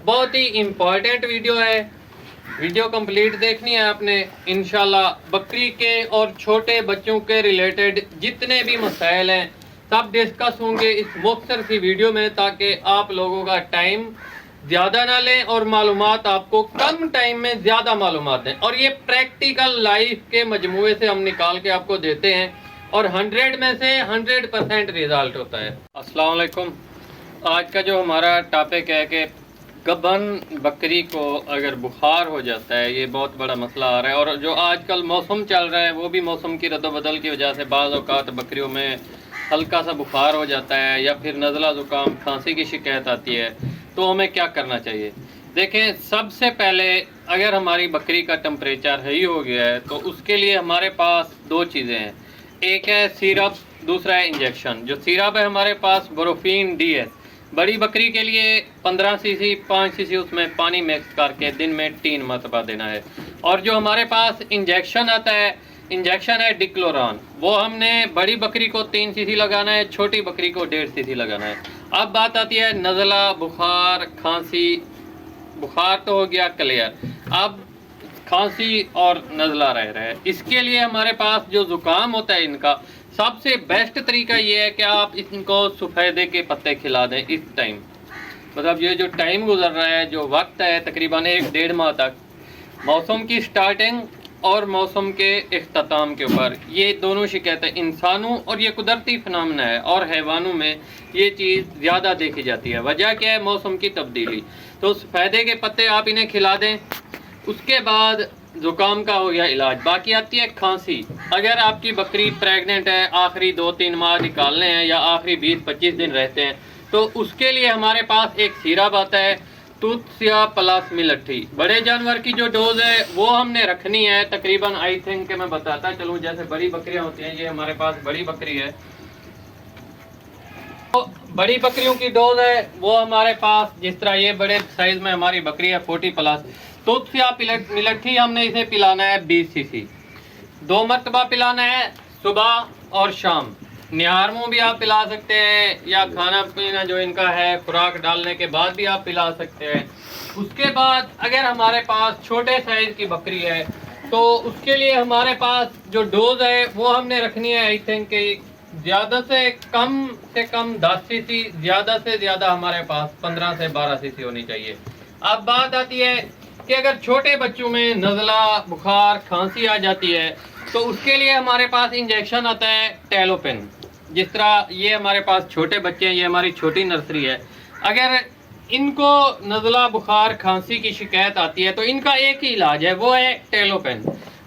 बहुत ही important video है। Video complete देखनी है आपने। इंशाल्लाह बकरी के और छोटे बच्चों के रिलेटेड जितने भी मसाइल हैं सब डिस्कस होंगे इस मुख्तसर सी वीडियो में, ताकि आप लोगों का टाइम ज़्यादा ना लें और मालूमात आपको कम टाइम में ज़्यादा मालूमात दें। और ये प्रैक्टिकल लाइफ के मजमूए से हम निकाल के आपको देते हैं और 100 में से 100% रिजल्ट होता है। अस्सलाम वालेकुम। आज का जो हमारा टॉपिक है कि गबन बकरी को अगर बुखार हो जाता है, ये बहुत बड़ा मसला आ रहा है। और जो आजकल मौसम चल रहा है वो भी मौसम की रद्दोबदल की वजह से बाज़ औक़ात बकरियों में हल्का सा बुखार हो जाता है या फिर नज़ला ज़ुकाम खांसी की शिकायत आती है। तो हमें क्या करना चाहिए? देखें, सबसे पहले अगर हमारी बकरी का टेम्परेचर हाई हो गया है तो उसके लिए हमारे पास दो चीज़ें हैं। एक है सिरप, दूसरा है इंजेक्शन। जो सिरप है हमारे पास बोरोफिन DS, बड़ी बकरी के लिए 15 सीसी 5 सीसी उसमें पानी मिक्स करके दिन में 3 मरतबा देना है। और जो हमारे पास इंजेक्शन आता है, इंजेक्शन है डिक्लोरान। वो हमने बड़ी बकरी को 3 सीसी लगाना है, छोटी बकरी को 1.5 सीसी लगाना है। अब बात आती है नज़ला, बुखार, खांसी। बुखार तो हो गया क्लियर, अब खांसी और नज़ला रह रहा है। इसके लिए हमारे पास जो ज़ुकाम होता है इनका सबसे बेस्ट तरीका ये है कि आप इनको सफ़ेदे के पत्ते खिला दें इस टाइम। मतलब ये जो टाइम गुजर रहा है, जो वक्त है तकरीबन 1-1.5 माह तक, मौसम की स्टार्टिंग और मौसम के इख्तिताम के ऊपर ये दोनों शिकायतें इंसानों और ये कुदरती फिनोमेना है और हैवानों में ये चीज़ ज़्यादा देखी जाती है। वजह क्या है? मौसम की तब्दीली। तो सफ़ेदे के पत्ते आप इन्हें खिला दें। उसके बाद ज़ुकाम का हो गया इलाज। बाकी आती है खांसी। अगर आपकी बकरी प्रेग्नेंट है, आखिरी 2-3 माह निकालने हैं या आखिरी 20-25 दिन रहते हैं, तो उसके लिए हमारे पास एक सिरप आता है तुलसिया प्लस मिलट्ठी। बड़े जानवर की जो डोज है वो हमने रखनी है तकरीबन, आई थिंक मैं बताता चलूँ, जैसे बड़ी बकरियां होती हैं, ये हमारे पास बड़ी बकरी है, तो बड़ी बकरियों की डोज है वो हमारे पास, जिस तरह ये बड़े साइज में हमारी बकरी है 40+, तुलसिया मिलट्ठी हमने इसे पिलाना है 20 सीसी। 2 मरतबा पिलाना है, सुबह और शाम। निहार मुँह भी आप पिला सकते हैं या खाना पीना जो इनका है खुराक डालने के बाद भी आप पिला सकते हैं। उसके बाद अगर हमारे पास छोटे साइज की बकरी है तो उसके लिए हमारे पास जो डोज है वो हमने रखनी है, आई थिंक ज़्यादा से कम 10 सीसी, ज़्यादा से ज़्यादा हमारे पास 15 से 12 सीसी होनी चाहिए। अब बात आती है कि अगर छोटे बच्चों में नज़ला, बुखार, खांसी आ जाती है तो उसके लिए हमारे पास इंजेक्शन आता है टेलोपेन। जिस तरह ये हमारे पास छोटे बच्चे हैं, ये हमारी छोटी नर्सरी है, अगर इनको नज़ला, बुखार, खांसी की शिकायत आती है तो इनका एक ही इलाज है, वो है टेलोपेन।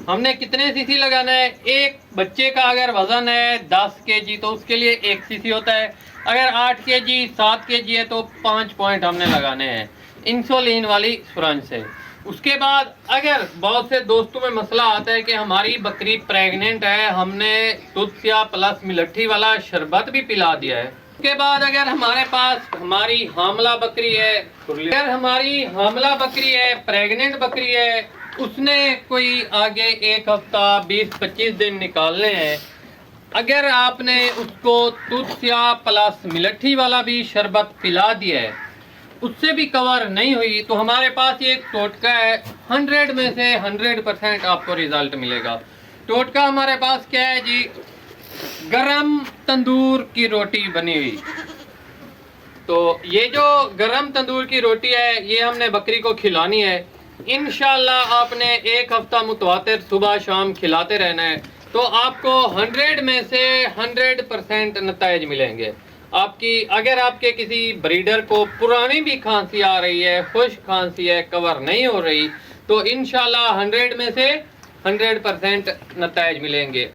हमने कितने सीसी लगाना है? एक बच्चे का अगर वज़न है 10 kg तो उसके लिए 1 सीसी होता है। अगर 8 kg 7 kg है तो 5 पॉइंट हमने लगाने हैं इंसुलिन वाली सुरंज से। उसके बाद अगर बहुत से दोस्तों में मसला आता है कि हमारी बकरी प्रेग्नेंट है, हमने तुलसिया प्लस मिलट्ठी वाला शरबत भी पिला दिया है। उसके बाद अगर हमारे पास हमारी हामला बकरी है, अगर हमारी हामला बकरी है, प्रेग्नेंट बकरी है, उसने कोई आगे 1 हफ्ता 20-25 दिन निकालने हैं, अगर आपने उसको तुलसिया प्लस मिलट्ठी वाला भी शरबत पिला दिया है, उससे भी कवर नहीं हुई, तो हमारे पास ये एक टोटका है, 100 में से 100% आपको रिजल्ट मिलेगा। टोटका हमारे पास क्या है जी? गरम तंदूर की रोटी बनी हुई। तो ये जो गरम तंदूर की रोटी है ये हमने बकरी को खिलानी है। इंशाल्लाह आपने 1 हफ्ता मुतवातिर सुबह शाम खिलाते रहना है, तो आपको 100 में से 100% नताइज मिलेंगे आपकी। अगर आपके किसी ब्रीडर को पुरानी भी खांसी आ रही है, खुश्क खांसी है, कवर नहीं हो रही, तो इंशाल्लाह 100 में से 100% नताइज मिलेंगे।